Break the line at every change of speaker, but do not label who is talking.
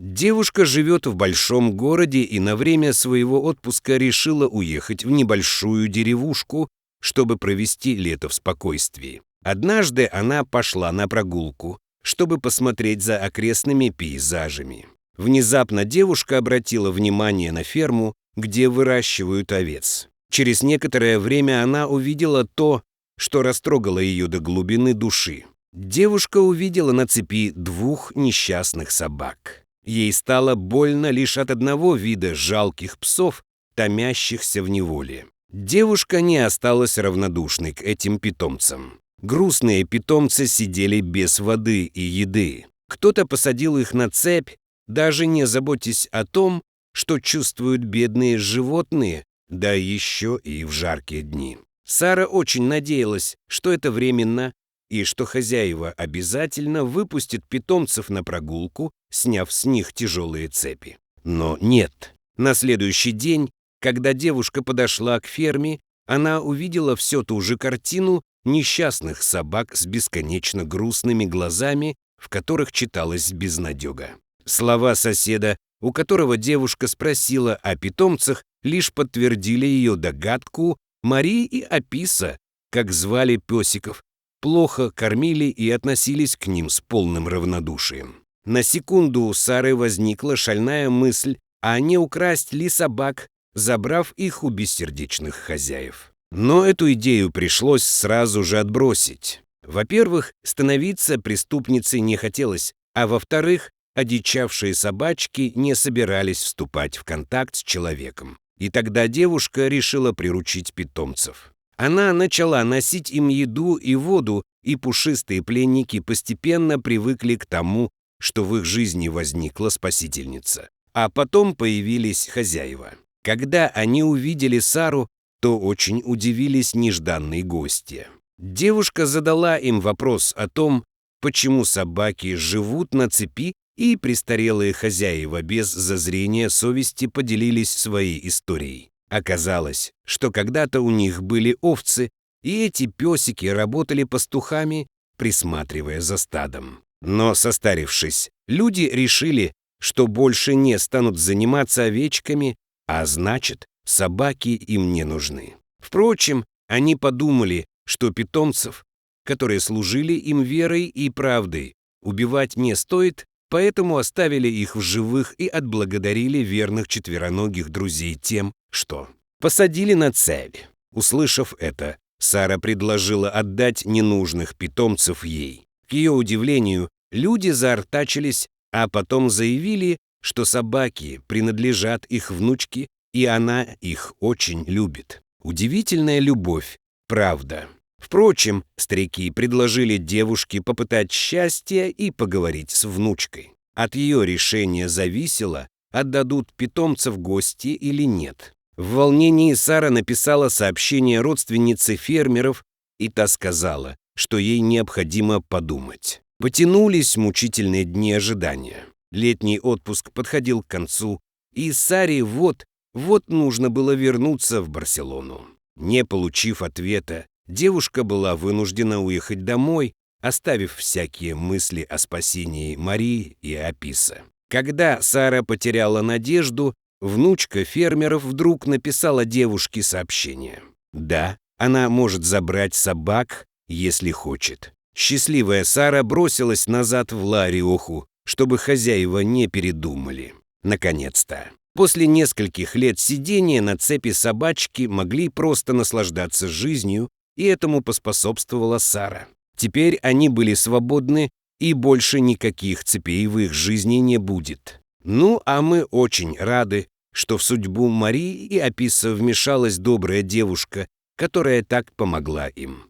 Девушка живет в большом городе и на время своего отпуска решила уехать в небольшую деревушку, чтобы провести лето в спокойствии. Однажды она пошла на прогулку, чтобы посмотреть за окрестными пейзажами. Внезапно девушка обратила внимание на ферму, где выращивают овец. Через некоторое время она увидела то, что растрогало ее до глубины души. Девушка увидела на цепи двух несчастных собак. Ей стало больно лишь от одного вида жалких псов, томящихся в неволе. Девушка не осталась равнодушной к этим питомцам. Грустные питомцы сидели без воды и еды. Кто-то посадил их на цепь, даже не заботясь о том, что чувствуют бедные животные, да еще и в жаркие дни. Сара очень надеялась, что это временно, и что хозяева обязательно выпустят питомцев на прогулку, сняв с них тяжелые цепи. Но нет. На следующий день, когда девушка подошла к ферме, она увидела все ту же картину несчастных собак с бесконечно грустными глазами, в которых читалась безнадега. Слова соседа, у которого девушка спросила о питомцах, лишь подтвердили ее догадку. Мари и Аписа, как звали песиков, плохо кормили и относились к ним с полным равнодушием. На секунду у Сары возникла шальная мысль, а не украсть ли собак, забрав их у бессердечных хозяев. Но эту идею пришлось сразу же отбросить. Во-первых, становиться преступницей не хотелось, а во-вторых, одичавшие собачки не собирались вступать в контакт с человеком. И тогда девушка решила приручить питомцев. Она начала носить им еду и воду, и пушистые пленники постепенно привыкли к тому, что в их жизни возникла спасительница. А потом появились хозяева. Когда они увидели Сару, то очень удивились нежданные гости. Девушка задала им вопрос о том, почему собаки живут на цепи, и престарелые хозяева без зазрения совести поделились своей историей. Оказалось, что когда-то у них были овцы, и эти песики работали пастухами, присматривая за стадом. Но, состарившись, люди решили, что больше не станут заниматься овечками, а значит, собаки им не нужны. Впрочем, они подумали, что питомцев, которые служили им верой и правдой, убивать не стоит, поэтому оставили их в живых и отблагодарили верных четвероногих друзей тем, что посадили на цепь. Услышав это, Сара предложила отдать ненужных питомцев ей. К ее удивлению, люди заортачились, а потом заявили, что собаки принадлежат их внучке, и она их очень любит. Удивительная любовь, правда. Впрочем, старики предложили девушке попытать счастье и поговорить с внучкой. От ее решения зависело, отдадут питомца в гости или нет. В волнении Сара написала сообщение родственнице фермеров, и та сказала, что ей необходимо подумать. Потянулись мучительные дни ожидания. Летний отпуск подходил к концу, и Саре вот нужно было вернуться в Барселону. Не получив ответа, девушка была вынуждена уехать домой, оставив всякие мысли о спасении Марии и Аписа. Когда Сара потеряла надежду, внучка фермеров вдруг написала девушке сообщение. Да, она может забрать собак, если хочет. Счастливая Сара бросилась назад в Ла-Риоху, чтобы хозяева не передумали. Наконец-то. После нескольких лет сидения на цепи собачки могли просто наслаждаться жизнью, и этому поспособствовала Сара. Теперь они были свободны, и больше никаких цепей в их жизни не будет. Ну, а мы очень рады, что в судьбу Марии и Аписа вмешалась добрая девушка, которая так помогла им.